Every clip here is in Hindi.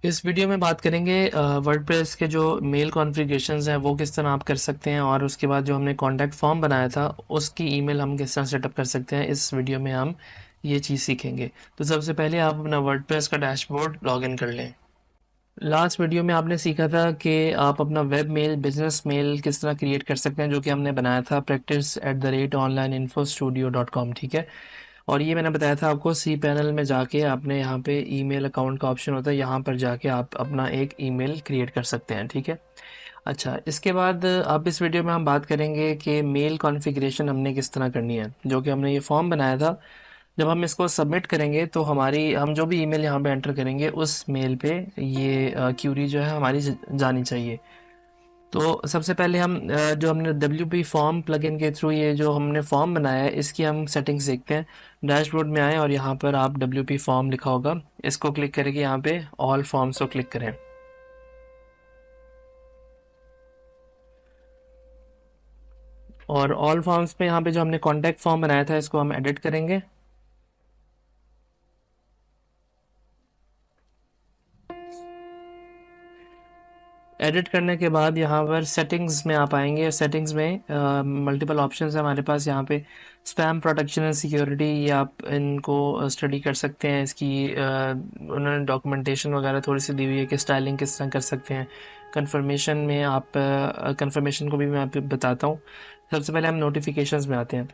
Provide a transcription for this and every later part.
इस वीडियो में बात करेंगे वर्डप्रेस के जो मेल कॉन्फ़िगरेशंस हैं वो किस तरह आप कर सकते हैं, और उसके बाद जो हमने कॉन्टैक्ट फॉर्म बनाया था उसकी ईमेल हम किस तरह सेटअप कर सकते हैं। इस वीडियो में हम ये चीज़ सीखेंगे। तो सबसे पहले आप अपना वर्डप्रेस का डैशबोर्ड लॉगिन कर लें। लास्ट वीडियो में आपने सीखा था कि आप अपना वेब मेल, बिजनेस मेल किस तरह क्रिएट कर सकते हैं, जो कि हमने बनाया था practice@onlineinfostudio.com। ठीक है, और ये मैंने बताया था आपको सी पैनल में जाके आपने यहाँ पे ईमेल अकाउंट का ऑप्शन होता है, यहाँ पर जाके आप अपना एक ईमेल क्रिएट कर सकते हैं। ठीक है, अच्छा, इसके बाद अब इस वीडियो में हम बात करेंगे कि मेल कॉन्फ़िगरेशन हमने किस तरह करनी है। जो कि हमने ये फॉर्म बनाया था, जब हम इसको सबमिट करेंगे तो हम जो भी ईमेल यहाँ पे एंटर करेंगे उस मेल पे ये क्यूरी जो है हमारी जानी चाहिए। तो सबसे पहले हम जो हमने WP फॉर्म प्लगइन के थ्रू ये जो हमने फॉर्म बनाया है इसकी हम सेटिंग्स देखते हैं। डैशबोर्ड में आए और यहाँ पर आप WP फॉर्म लिखा होगा, इसको क्लिक करके यहाँ पे ऑल फॉर्म्स को क्लिक करें। और ऑल फॉर्म्स पे यहाँ पे जो हमने कॉन्टैक्ट फॉर्म बनाया था इसको हम एडिट करेंगे। एडिट करने के बाद यहाँ पर सेटिंग्स में आप आएंगे। सेटिंग्स में मल्टीपल ऑप्शंस है हमारे पास। यहाँ पे स्पैम प्रोटेक्शन एंड सिक्योरिटी, ये आप इनको स्टडी कर सकते हैं। इसकी उन्होंने डॉक्यूमेंटेशन वगैरह थोड़ी सी दी हुई है कि स्टाइलिंग किस तरह कर सकते हैं। कंफर्मेशन में आप कंफर्मेशन को भी मैं आपको बताता हूँ। सबसे पहले हम नोटिफिकेशंस में आते हैं।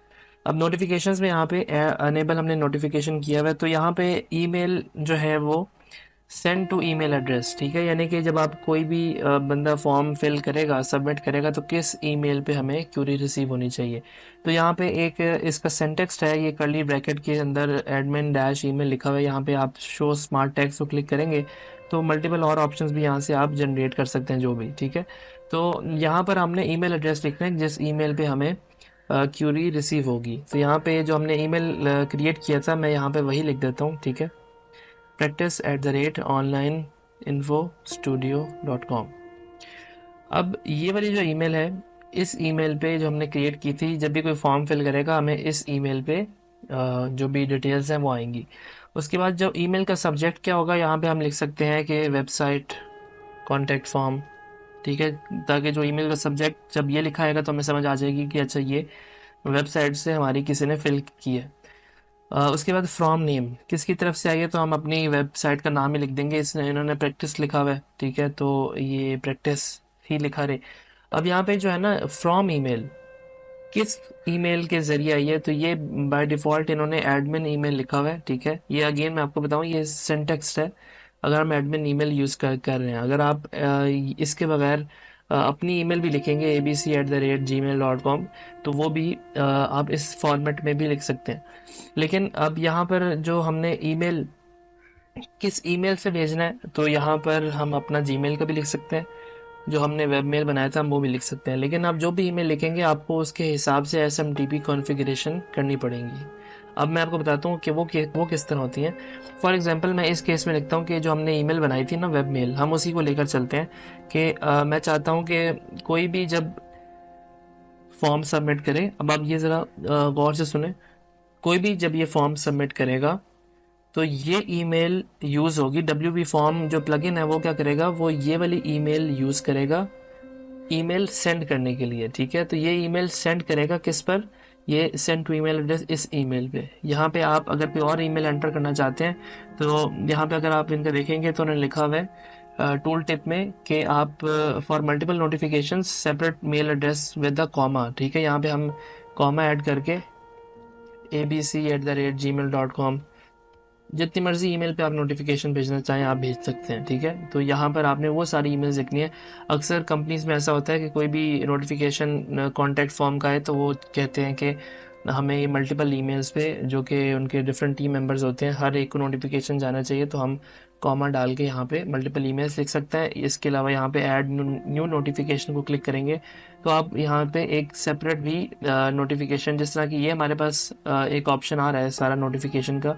अब नोटिफिकेशंस में यहाँ पे अनेबल हमने नोटिफिकेशन किया हुआ है, तो यहाँ पे ईमेल जो है वो सेंड टू ईमेल एड्रेस। ठीक है, यानी कि जब आप कोई भी बंदा फॉर्म फिल करेगा, सबमिट करेगा, तो किस ईमेल पे हमें क्यूरी रिसीव होनी चाहिए। तो यहाँ पे एक इसका सेंटेक्स्ट है, ये कर्ली ब्रैकेट के अंदर एडमिन डैश ईमेल लिखा हुआ है। यहाँ पे आप शो स्मार्ट टैग्स को क्लिक करेंगे तो मल्टीपल और ऑप्शंस भी यहाँ से आप जनरेट कर सकते हैं जो भी। ठीक है, तो यहाँ पर हमने ईमेल एड्रेस लिखना है जिस ईमेल पे हमें क्यूरी रिसीव होगी। तो यहाँ पे जो हमने ईमेल क्रिएट किया था मैं यहाँ पे वही लिख देता हूँ। ठीक है, practice@onlineinfostudio.com। अब ये वाली जो ईमेल है, इस ईमेल पे जो हमने क्रिएट की थी, जब भी कोई फॉर्म फिल करेगा हमें इस ईमेल पे जो भी डिटेल्स हैं वो आएंगी। उसके बाद जो ईमेल का सब्जेक्ट क्या होगा, यहाँ पे हम लिख सकते हैं कि वेबसाइट, कॉन्टैक्ट फॉर्म। ठीक है, ताकि जो ईमेल का सब्जेक्ट जब ये लिखा आएगा तो हमें समझ आ जाएगी कि अच्छा ये वेबसाइट से हमारी किसी ने फिल की है। उसके बाद फ्रॉम नेम किसकी तरफ से आई है, तो हम अपनी वेबसाइट का नाम ही लिख देंगे। इसने इन्होंने प्रैक्टिस लिखा हुआ है। ठीक है, तो ये प्रैक्टिस ही लिखा रहे। अब यहाँ पे जो है ना फ्रॉम ईमेल, किस ईमेल के जरिए आई है, तो ये बाय डिफ़ॉल्ट इन्होंने एडमिन ईमेल लिखा हुआ है। ठीक है, ये अगेन मैं आपको बताऊँ ये सिंटेक्स है। अगर हम एडमिन ईमेल यूज़ कर रहे हैं, अगर आप इसके बगैर अपनी ईमेल भी लिखेंगे abc@gmail.com, तो वो भी आप इस फॉर्मेट में भी लिख सकते हैं। लेकिन अब यहाँ पर जो हमने ईमेल किस ईमेल से भेजना है, तो यहाँ पर हम अपना जीमेल का भी लिख सकते हैं, जो हमने वेब मेल बनाया था हम वो भी लिख सकते हैं। लेकिन आप जो भी ईमेल लिखेंगे आपको उसके हिसाब से SMTP कॉन्फ़िगरेशन करनी पड़ेगी। अब मैं आपको बताता हूँ कि वो किस तरह होती हैं। फॉर एग्जांपल मैं इस केस में लिखता हूँ कि जो हमने ईमेल बनाई थी ना वेब मेल, हम उसी को लेकर चलते हैं कि मैं चाहता हूँ कि कोई भी जब फॉर्म सबमिट करे, अब आप ये ज़रा गौर से सुने, कोई भी जब ये फॉर्म सबमिट करेगा तो ये ईमेल यूज़ होगी। WP फॉर्म जो प्लगइन है वो क्या करेगा, वो ये वाली ईमेल यूज़ करेगा ईमेल सेंड करने के लिए। ठीक है, तो ये ईमेल सेंड करेगा किस पर, ये सेंड टू ईमेल एड्रेस, इस ईमेल पे। यहाँ पे आप अगर कोई और ईमेल एंटर करना चाहते हैं तो यहाँ पे अगर आप इनका देखेंगे तो उन्होंने लिखा हुआ है टूल टिप में कि आप for multiple notification separate mail address with the comma. ठीक है, यहाँ पे हम कॉमा ऐड करके abc@gmail.com, जितनी मर्जी ईमेल पे आप नोटिफिकेशन भेजना चाहें आप भेज सकते हैं। ठीक है, तो यहाँ पर आपने वो सारी ईमेल्स लिखनी है। अक्सर कंपनीज में ऐसा होता है कि कोई भी नोटिफिकेशन कॉन्टैक्ट फॉर्म का है तो वो कहते हैं कि हमें ये मल्टीपल ईमेल्स पे, जो कि उनके डिफरेंट टीम मेंबर्स होते हैं, हर एक को नोटिफिकेशन जाना चाहिए। तो हम कॉमा डाल के यहाँ पे मल्टीपल ईमेल्स लिख सकते हैं। इसके अलावा यहाँ पे ऐड न्यू नोटिफिकेशन को क्लिक करेंगे तो आप यहाँ पे एक सेपरेट भी नोटिफिकेशन, जिस तरह की ये हमारे पास एक ऑप्शन आ रहा है सारा नोटिफिकेशन का,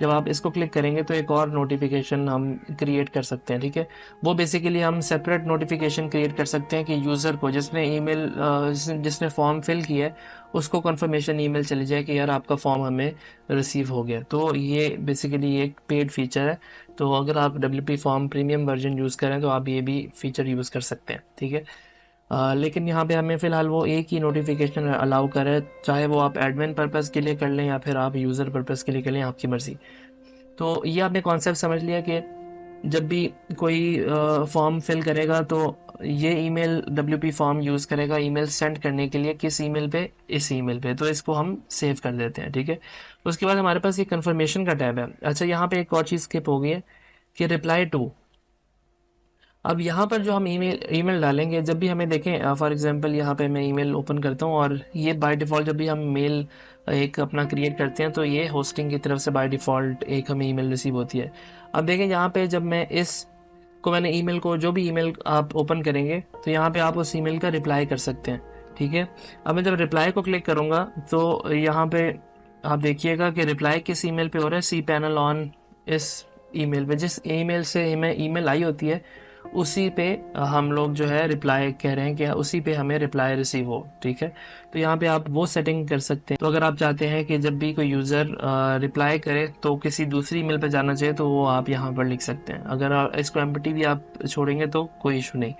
जब आप इसको क्लिक करेंगे तो एक और नोटिफिकेशन हम क्रिएट कर सकते हैं, ठीक है। वो बेसिकली हम सेपरेट नोटिफिकेशन क्रिएट कर सकते हैं कि यूज़र को जिसने ईमेल जिसने फॉर्म फिल किया है उसको कंफर्मेशन ईमेल चली जाए कि यार आपका फॉर्म हमें रिसीव हो गया। तो ये बेसिकली एक पेड फीचर है। तो अगर आप WP form premium version use करें तो आप ये भी फीचर यूज़ कर सकते हैं, ठीक है। लेकिन यहाँ पे हमें फ़िलहाल वो एक ही नोटिफिकेशन अलाउ करे, चाहे वो आप एडमिन पर्पज़ के लिए कर लें या फिर आप यूज़र पर्पज़ के लिए कर लें, आपकी मर्ज़ी। तो ये आपने कॉन्सेप्ट समझ लिया कि जब भी कोई फॉर्म फिल करेगा तो ये ईमेल WP फॉर्म यूज़ करेगा ईमेल सेंड करने के लिए, किस ईमेल पे, इस ईमेल पे। तो इसको हम सेव कर देते हैं, ठीक है। उसके बाद हमारे पास ये कन्फर्मेशन का टैब है। अच्छा, यहाँ पे एक और चीज़ स्किप हो गई है कि रिप्लाई टू। अब यहाँ पर जो हम ईमेल डालेंगे, जब भी हमें देखें, फॉर एग्जांपल यहाँ पे मैं ईमेल ओपन करता हूँ और ये बाय डिफ़ॉल्ट जब भी हम मेल एक अपना क्रिएट करते हैं तो ये होस्टिंग की तरफ से बाय डिफ़ॉल्ट एक हमें ईमेल रिसीव होती है। अब देखें यहाँ पे जब मैं मैंने ईमेल को, जो भी ईमेल आप ओपन करेंगे तो यहाँ पे आप उस ईमेल का रिप्लाई कर सकते हैं, ठीक है। अब मैं जब रिप्लाई को क्लिक करूँगा तो यहाँ पे आप देखिएगा कि रिप्लाई किस ईमेल पे हो रहा है, सी पैनल ऑन। इस ईमेल पे, जिस ईमेल से हमें ईमेल आई होती है उसी पे हम लोग जो है रिप्लाई कह रहे हैं कि उसी पे हमें रिप्लाई रिसीव हो, ठीक है। तो यहाँ पे आप वो सेटिंग कर सकते हैं। तो अगर आप चाहते हैं कि जब भी कोई यूज़र रिप्लाई करे तो किसी दूसरी ईमेल पे जाना चाहिए तो वो आप यहाँ पर लिख सकते हैं। अगर इसको एम्प्टी भी आप छोड़ेंगे तो कोई इशू नहीं।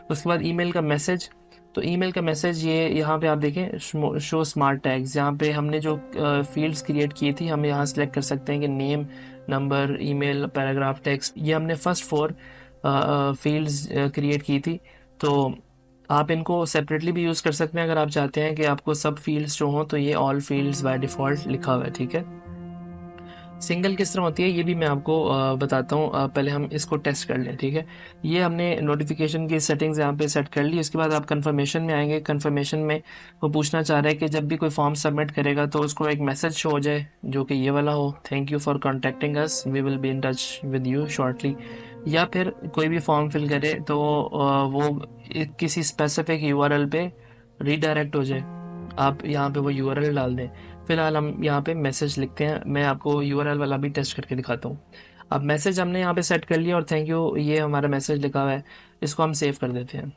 उसके बाद ईमेल का मैसेज। तो ईमेल का मैसेज ये यहाँ पे आप देखें शो स्मार्ट टैग्स, यहाँ पे हमने जो फील्ड्स क्रिएट की थी हम यहाँ सेलेक्ट कर सकते हैं कि name, number, email, paragraph, text. ये हमने फर्स्ट 4 फील्ड्स क्रिएट की थी। तो आप इनको सेपरेटली भी यूज़ कर सकते हैं अगर आप चाहते हैं कि आपको सब फील्ड्स जो हों तो ये ऑल फील्ड्स बाय डिफ़ॉल्ट लिखा हुआ है, ठीक है। सिंगल किस तरह होती है ये भी मैं आपको बताता हूँ। पहले हम इसको टेस्ट कर लें, ठीक है। ये हमने नोटिफिकेशन की सेटिंग्स यहाँ पे सेट कर ली। उसके बाद आप कन्फर्मेशन में आएंगे। कन्फर्मेशन में वो पूछना चाह रहा है कि जब भी कोई फॉर्म सबमिट करेगा तो उसको एक मैसेज शो हो जाए जो कि ये वाला हो, thank you for contacting us, we will be in touch with you shortly. या फिर कोई भी फॉर्म फिल करे तो वो किसी स्पेसिफिक URL पे रीडायरेक्ट हो जाए, आप यहाँ पे वो URL डाल दें। फिलहाल हम यहाँ पे मैसेज लिखते हैं। मैं आपको URL वाला भी टेस्ट करके दिखाता हूँ। अब मैसेज हमने यहाँ पे सेट कर लिया और थैंक यू ये हमारा मैसेज लिखा हुआ है। इसको हम सेव कर देते हैं।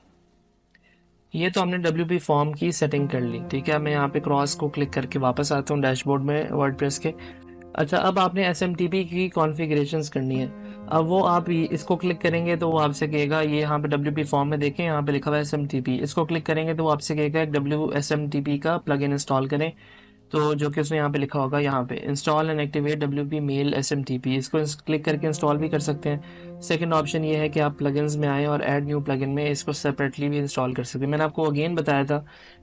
ये तो हमने WP फॉर्म की सेटिंग कर ली, ठीक है। मैं यहाँ पे क्रॉस को क्लिक करके वापस आता हूँ डैशबोर्ड में वर्डप्रेस के। अच्छा, अब आपने SMTP की कॉन्फ़िगरेशंस करनी है। अब वो आप इसको क्लिक करेंगे तो वो आपसे कहेगा, ये यहाँ पे WP फॉर्म में देखें यहाँ पे लिखा हुआ है SMTP। इसको क्लिक करेंगे तो वो आपसे कहेगा एक SMTP का प्लगइन इंस्टॉल करें। तो जो कि उसने यहाँ पे लिखा होगा, यहाँ पे install and activate WP mail SMTP, इसको क्लिक करके इंस्टॉल भी कर सकते हैं। सेकंड ऑप्शन ये है कि आप प्लगइन्स में आएँ और ऐड न्यू प्लगइन में इसको सेपरेटली भी इंस्टॉल कर सकते हैं। मैंने आपको अगेन बताया था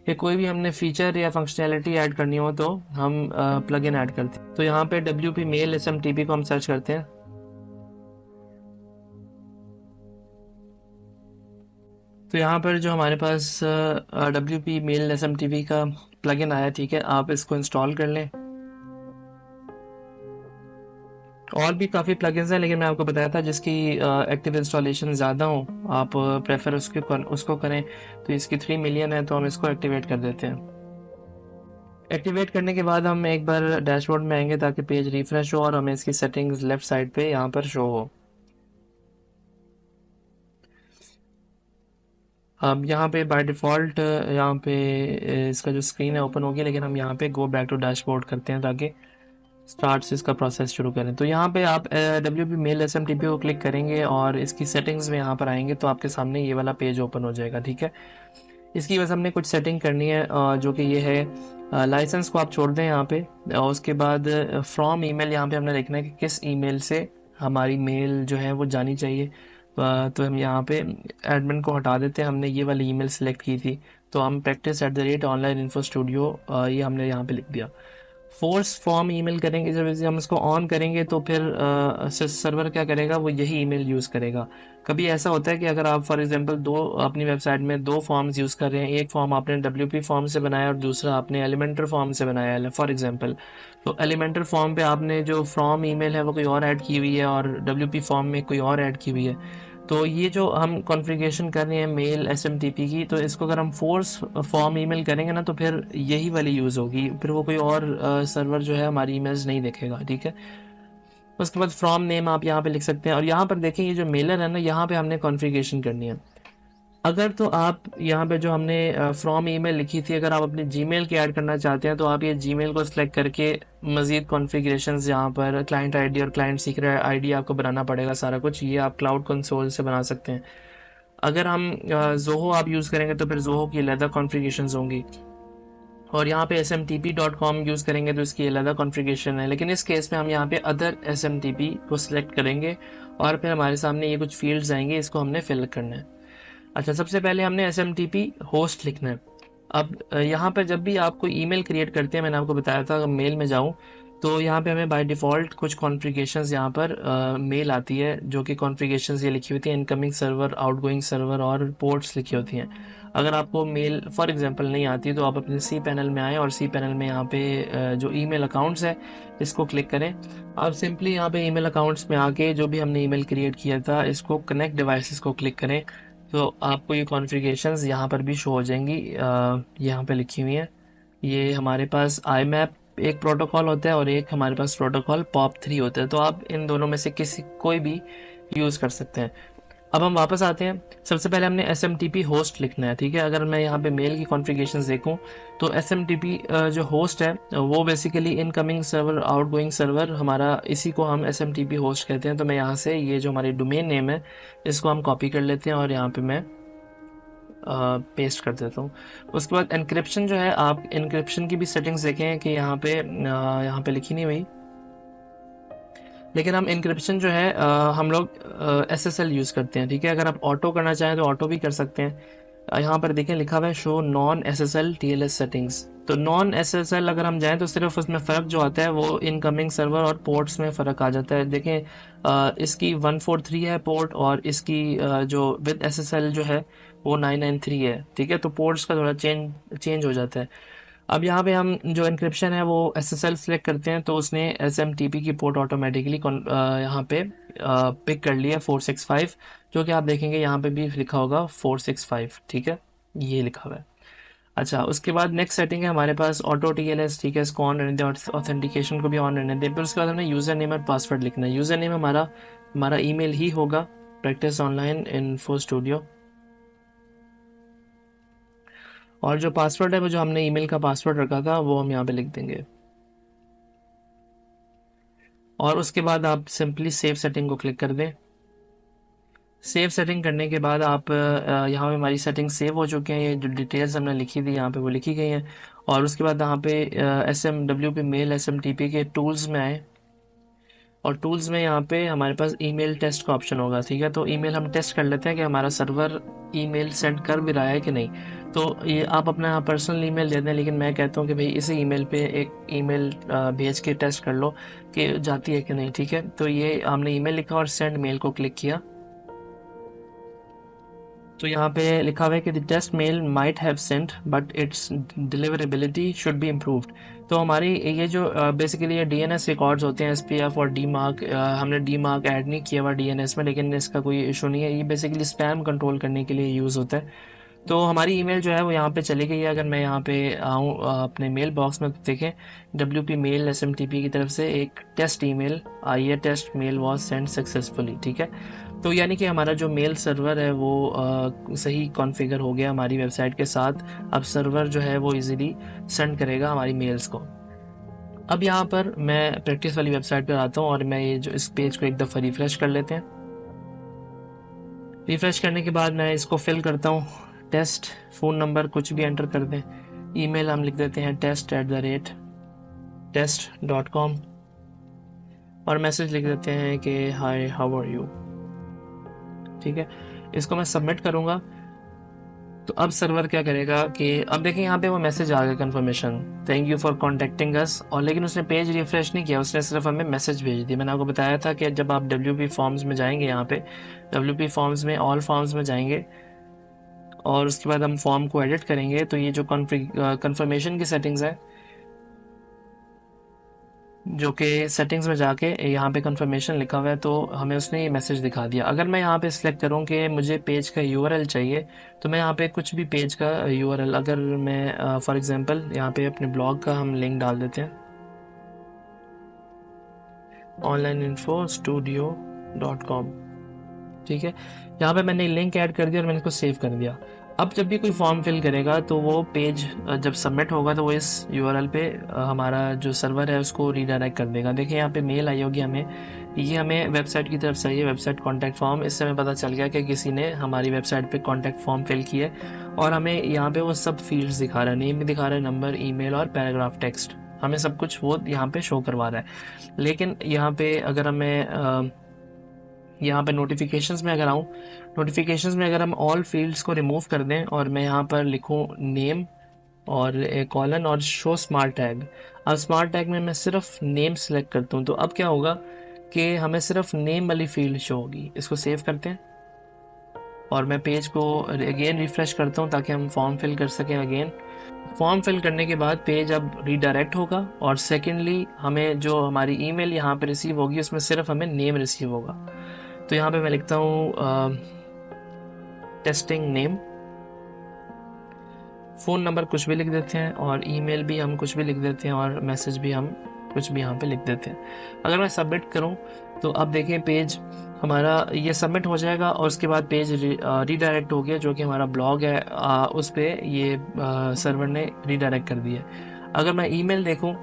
कि कोई भी हमने फीचर या फंक्शनैलिटी ऐड करनी हो तो हम प्लगइन ऐड करते हैं। तो यहाँ पे WP मेल SMTP को हम सर्च करते हैं। तो यहाँ पर जो हमारे पास WP मेल SMTP का प्लगइन आया, ठीक है, आप इसको इंस्टॉल कर लें। और भी काफ़ी प्लगइन्स हैं लेकिन मैं आपको बताया था जिसकी एक्टिव इंस्टॉलेशन ज़्यादा हो आप प्रेफर उसको करें। तो इसकी 3 मिलियन है तो हम इसको एक्टिवेट कर देते हैं। एक्टिवेट करने के बाद हम एक बार डैशबोर्ड में आएंगे ताकि पेज रिफ्रेश हो और हमें इसकी सेटिंग्स लेफ्ट साइड पे यहाँ पर शो हो। अब यहाँ पे बाय डिफ़ॉल्ट यहाँ पे इसका जो स्क्रीन है ओपन होगी, लेकिन हम यहाँ पे गो बैक टू डैशबोर्ड करते हैं ताकि स्टार्ट से इसका प्रोसेस शुरू करें। तो यहाँ पे आप WP मेल SMTP को क्लिक करेंगे और इसकी सेटिंग्स में यहाँ पर आएंगे तो आपके सामने ये वाला पेज ओपन हो जाएगा, ठीक है। इसकी बस हमने कुछ सेटिंग करनी है जो कि ये है लाइसेंस को आप छोड़ दें यहाँ पे। और उसके बाद फ्रॉम ईमेल यहाँ पे हमने लिखना है कि किस ईमेल से हमारी मेल जो है वो जानी चाहिए। तो हम यहाँ पे एडमिन को हटा देते हैं। हमने ये वाली ईमेल सेलेक्ट की थी तो हम practice@onlineinfostudio ये हमने यहाँ पे लिख दिया। फोर्स फॉर्म ईमेल करेंगे, जब हम इसको ऑन करेंगे तो फिर सर्वर क्या करेगा, वो यही ईमेल यूज़ करेगा। कभी ऐसा होता है कि अगर आप फॉर एग्जांपल अपनी वेबसाइट में 2 फॉर्म्स यूज़ कर रहे हैं, एक फॉर्म आपने WP फॉर्म से बनाया और दूसरा आपने एलिमेंटर फॉर्म से बनाया है फॉर एग्जांपल। तो एलिमेंटर फॉर्म पे आपने जो फ्रॉम ईमेल है वो कोई और ऐड की हुई है और WP फॉर्म में कोई और ऐड की हुई है। तो ये जो हम कॉन्फ़िगरेशन कर रहे हैं मेल SMTP की, तो इसको अगर हम फोर्स फॉर्म ईमेल करेंगे ना तो फिर यही वाली यूज़ होगी, फिर वो कोई और सर्वर जो है हमारी ईमेल्स नहीं देखेगा, ठीक है। उसके बाद फ्रॉम नेम आप यहाँ पे लिख सकते हैं, और यहाँ पर देखें ये जो मेलर है ना, यहाँ पे हमने कॉन्फ़िगरेशन करनी है। अगर तो आप यहाँ पे जो हमने फ्रॉम ईमेल लिखी थी, अगर आप अपने जीमेल की ऐड करना चाहते हैं तो आप ये जीमेल को सिलेक्ट करके मज़ीद कॉन्फ़िगरेशंस यहाँ पर क्लाइंट आईडी और क्लाइंट सीक्रेट आईडी आपको बनाना पड़ेगा, सारा कुछ ये आप क्लाउड कंसोल से बना सकते हैं। अगर हम ज़ोहो आप यूज़ करेंगे तो फिर ज़ोहो की अलग कॉन्फ़िगरेशंस होंगी, और यहाँ पे smtp.com यूज़ करेंगे तो इसकी अलग कॉन्फ़िगरेशन है। लेकिन इस केस में हम यहाँ पे अदर smtp को सिलेक्ट करेंगे और फिर हमारे सामने ये कुछ फील्ड्स आएंगे, इसको हमने फिल करना है। अच्छा, सबसे पहले हमने smtp होस्ट लिखना है। अब यहाँ पर जब भी आप कोई ईमेल क्रिएट करते हैं, मैंने आपको बताया था मेल में जाऊँ तो यहाँ पे हमें बाय डिफ़ॉल्ट कुछ कॉन्फ़िगरेशंस यहाँ पर मेल आती है, जो कि कॉन्फ़िगरेशंस ये लिखी होती है इनकमिंग सर्वर, आउटगोइंग सर्वर और पोर्ट्स लिखी होती हैं। अगर आपको मेल फॉर एग्जांपल नहीं आती तो आप अपने सी पैनल में आएँ और सी पैनल में यहाँ पे जो ईमेल अकाउंट्स है इसको क्लिक करें। आप सिंपली यहाँ पे ईमेल अकाउंट्स में आके जो भी हमने ईमेल क्रिएट किया था इसको कनेक्ट डिवाइसेस को क्लिक करें, तो आपको ये कॉन्फ़िगरेशंस यहाँ पर भी शो हो जाएंगी, यहाँ पे लिखी हुई हैं। ये हमारे पास IMAP एक प्रोटोकॉल होता है और एक हमारे पास प्रोटोकॉल POP3 होता है, तो आप इन दोनों में से किसी कोई भी यूज़ कर सकते हैं। अब हम वापस आते हैं। सबसे पहले हमने SMTP होस्ट लिखना है, ठीक है। अगर मैं यहाँ पे मेल की कॉन्फ़िगरेशंस देखूँ तो SMTP जो होस्ट है वो basically incoming server, outgoing server, हमारा इसी को हम SMTP होस्ट कहते हैं। तो मैं यहाँ से ये जो हमारी डोमेन नेम है इसको हम कॉपी कर लेते हैं और यहाँ पे मैं पेस्ट कर देता हूँ। उसके बाद एनक्रिप्शन जो है, आप एनक्रिप्शन की भी सेटिंग्स देखें कि यहाँ पे लिखी नहीं हुई, लेकिन हम एनक्रिप्शन जो है हम लोग SSL यूज़ करते हैं, ठीक है। अगर आप ऑटो करना चाहें तो ऑटो भी कर सकते हैं। यहाँ पर देखें लिखा हुआ है show non SSL TLS settings. तो नॉन SSL अगर हम जाएं तो सिर्फ उसमें फ़र्क जो आता है वो इनकमिंग सर्वर और पोर्ट्स में फ़र्क आ जाता है। देखें इसकी 143 है पोर्ट और इसकी जो विद SSL जो है वो 993 है, ठीक है। तो पोर्ट्स का थोड़ा चेंज हो जाता है। अब यहाँ पे हम जो इंक्रिप्शन है वो SSL सेलेक्ट करते हैं तो उसने SMTP की पोर्ट ऑटोमेटिकली यहाँ पे पिक कर लिया 465, जो कि आप देखेंगे यहाँ पे भी लिखा होगा 465, ठीक है, ये लिखा हुआ है। अच्छा, उसके बाद नेक्स्ट सेटिंग है हमारे पास ऑटो TLS, ठीक है। इसको ऑन रहने दें और ऑथेंटिकेशन को भी ऑन रहने दें। फिर उसके बाद हमने यूज़र नेम और पासवर्ड लिखना है। यूज़र नेम हमारा ईमेल ही होगा, प्रैक्टिस ऑनलाइन इन्फो स्टूडियो, और जो पासवर्ड है वो जो हमने ईमेल का पासवर्ड रखा था वो हम यहाँ पे लिख देंगे। और उसके बाद आप सिंपली सेव सेटिंग को क्लिक कर दें। सेव सेटिंग करने के बाद आप यहाँ पे हमारी सेटिंग सेव हो चुके हैं, ये जो डिटेल्स हमने लिखी थी यहाँ पे वो लिखी गई हैं। और उसके बाद यहाँ पे SMWP मेल SMTP के टूल्स में आए, और टूल्स में यहाँ पे हमारे पास ईमेल टेस्ट का ऑप्शन होगा, ठीक है। तो ईमेल हम टेस्ट कर लेते हैं कि हमारा सर्वर ईमेल सेंड कर भी रहा है कि नहीं। तो ये आप अपना पर्सनल ईमेल दे दें, लेकिन मैं कहता हूँ कि भाई इसी ईमेल पे एक ईमेल भेज के टेस्ट कर लो कि जाती है कि नहीं, ठीक है। तो ये हमने ईमेल लिखा और सेंड मेल को क्लिक किया, तो यहाँ पे लिखा हुआ है कि the test mail might have sent but its deliverability should be improved. तो हमारी ये जो बेसिकली ये DNS रिकॉर्ड्स होते हैं SPF और DMARC, हमने DMARC ऐड नहीं किया हुआ DNS में, लेकिन इसका कोई इशू नहीं है। ये बेसिकली स्पैम कंट्रोल करने के लिए यूज़ होता है। तो हमारी ईमेल जो है वो यहाँ पे चली गई है। अगर मैं यहाँ पे आऊँ अपने मेल बॉक्स में तो देखें WP मेल SMTP की तरफ से एक टेस्ट ईमेल आई है, test mail was send successfully, ठीक है। तो यानी कि हमारा जो मेल सर्वर है वो सही कॉन्फ़िगर हो गया हमारी वेबसाइट के साथ। अब सर्वर जो है वो इजीली सेंड करेगा हमारी मेल्स को। अब यहाँ पर मैं प्रैक्टिस वाली वेबसाइट पर आता हूँ और मैं ये जो इस पेज को एक दफ़ा रिफ़्रेश कर लेते हैं। रिफ़्रेश करने के बाद मैं इसको फिल करता हूँ, टेस्ट, फ़ोन नंबर कुछ भी एंटर कर दें, ईमेल हम लिख देते हैं test@test.com, और मैसेज लिख देते हैं कि हाय हाउ आर यू, ठीक है। इसको मैं सबमिट करूँगा तो अब सर्वर क्या करेगा कि अब देखें यहाँ पे वो मैसेज आ गया confirmation, thank you for contacting us, और लेकिन उसने पेज रिफ्रेश नहीं किया, उसने सिर्फ हमें मैसेज भेज दी। मैंने आपको बताया था कि जब आप WP फॉर्म्स में जाएंगे, यहाँ पे WP फॉर्म्स में ऑल फॉर्म्स में जाएंगे और उसके बाद हम फॉर्म को एडिट करेंगे, तो ये जो कन्फर्मेशन की सेटिंग्स है, जो कि सेटिंग्स में जाके यहाँ पे कंफर्मेशन लिखा हुआ है, तो हमें उसने ये मैसेज दिखा दिया। अगर मैं यहाँ पे सिलेक्ट करूँ कि मुझे पेज का URL चाहिए, तो मैं यहाँ पे कुछ भी पेज का URL, अगर मैं फॉर एग्जांपल यहाँ पे अपने ब्लॉग का हम लिंक डाल देते हैं, onlineinfostudio.com। ठीक है, यहाँ पे मैंने लिंक ऐड कर दिया और मैंने इसको सेव कर दिया। अब जब भी कोई फॉर्म फिल करेगा तो वो पेज जब सबमिट होगा तो वो इस यूआरएल पे हमारा जो सर्वर है उसको रीडायरेक्ट कर देगा। देखिए यहाँ पे मेल आई होगी हमें, ये हमें वेबसाइट की तरफ से आई है, वेबसाइट कॉन्टैक्ट फॉर्म। इससे हमें पता चल गया कि किसी ने हमारी वेबसाइट पे कॉन्टैक्ट फॉर्म फिल किया है और हमें यहाँ पे वो सब फील्ड्स दिखा रहा है, नेम भी दिखा रहा है, नंबर, ईमेल और पैराग्राफ टेक्स्ट, हमें सब कुछ वो यहाँ पे शो करवा रहा है। लेकिन यहाँ पे अगर हमें यहाँ पे नोटिफिकेशंस में अगर आऊँ, नोटिफिकेशंस में अगर हम ऑल फील्ड्स को रिमूव कर दें और मैं यहाँ पर लिखूँ नेम और एक कॉलन और शो स्मार्ट टैग। अब स्मार्ट टैग में मैं सिर्फ नेम सेलेक्ट करता हूँ तो अब क्या होगा कि हमें सिर्फ नेम वाली फील्ड शो होगी। इसको सेव करते हैं और मैं पेज को अगेन रिफ्रेश करता हूँ ताकि हम फॉर्म फिल कर सकें अगेन। फॉर्म फिल करने के बाद पेज अब रीडायरेक्ट होगा और सेकेंडली हमें जो हमारी ईमेल यहाँ पे रिसीव होगी उसमें सिर्फ हमें नेम रिसीव होगा। तो यहाँ पे मैं लिखता हूँ टेस्टिंग नेम, फ़ोन नंबर कुछ भी लिख देते हैं और ईमेल भी हम कुछ भी लिख देते हैं और मैसेज भी हम कुछ भी यहाँ पे लिख देते हैं। अगर मैं सबमिट करूँ तो अब देखिए पेज हमारा ये सबमिट हो जाएगा और उसके बाद पेज रीडायरेक्ट हो गया, जो कि हमारा ब्लॉग है उस पर ये सर्वर ने रीडायरेक्ट कर दिया। अगर मैं ईमेल देखूँ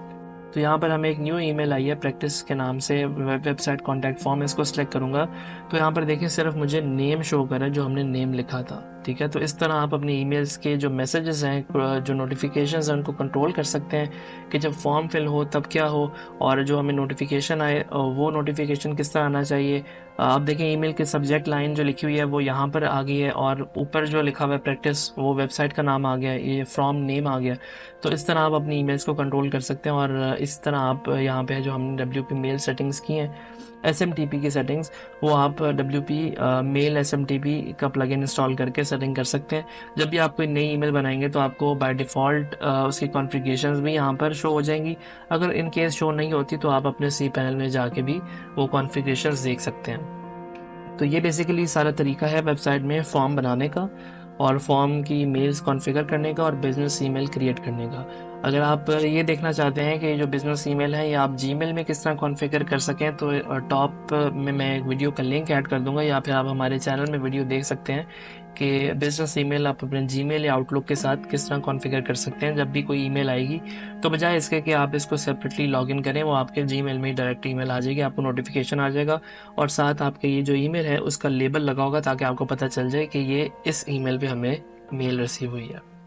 तो यहाँ पर हमें एक न्यू ईमेल आई है प्रैक्टिस के नाम से, वेबसाइट कॉन्टैक्ट फॉर्म। इसको सिलेक्ट करूँगा तो यहाँ पर देखिए सिर्फ मुझे नेम शो कर है जो हमने नेम लिखा था। ठीक है, तो इस तरह आप अपनी ईमेल्स के जो मैसेजेस हैं, जो नोटिफिकेशंस हैं, उनको कंट्रोल कर सकते हैं कि जब फॉर्म फिल हो तब क्या हो और जो हमें नोटिफिकेशन आए वो नोटिफिकेशन किस तरह आना चाहिए। आप देखें ईमेल की सब्जेक्ट लाइन जो लिखी हुई है वो यहाँ पर आ गई है और ऊपर जो लिखा हुआ है प्रैक्टिस वो वेबसाइट का नाम आ गया, ये फ्रॉम नेम आ गया। तो इस तरह आप अपनी ईमेल्स को कंट्रोल कर सकते हैं और इस तरह आप यहाँ पे जो हमने WP मेल सेटिंग्स की हैं, SMTP की सेटिंग्स, वो आप WP मेल SMTP का प्लगइन इंस्टॉल करके सेटिंग कर सकते हैं। जब भी आप कोई नई ईमेल बनाएंगे तो आपको बाय डिफ़ॉल्ट उसकी कॉन्फ़िगरेशंस भी यहाँ पर शो हो जाएंगी। अगर इन केस शो नहीं होती तो आप अपने cPanel में जाके भी वो कॉन्फ़िगरेशंस देख सकते हैं। तो ये बेसिकली सारा तरीका है वेबसाइट में फॉर्म बनाने का और फॉर्म की मेल्स कॉन्फ़िगर करने का और बिज़नेस ईमेल क्रिएट करने का। अगर आप ये देखना चाहते हैं कि जो बिज़नेस ईमेल है या आप जीमेल में किस तरह कॉन्फ़िगर कर सकें तो टॉप में मैं एक वीडियो का लिंक ऐड कर दूंगा या फिर आप हमारे चैनल में वीडियो देख सकते हैं कि बिज़नेस ईमेल आप अपने जीमेल या आउटलुक के साथ किस तरह कॉन्फ़िगर कर सकते हैं। जब भी कोई ईमेल आएगी तो बजाय इसके कि आप इसको सेपरेटली लॉगिन करें, वो आपके जीमेल में डायरेक्ट ईमेल आ जाएगी, आपको नोटिफिकेशन आ जाएगा और साथ आपके ये जो ईमेल है उसका लेबल लगा होगा ताकि आपको पता चल जाए कि ये इस ईमेल पे हमें मेल रिसीव हुई है।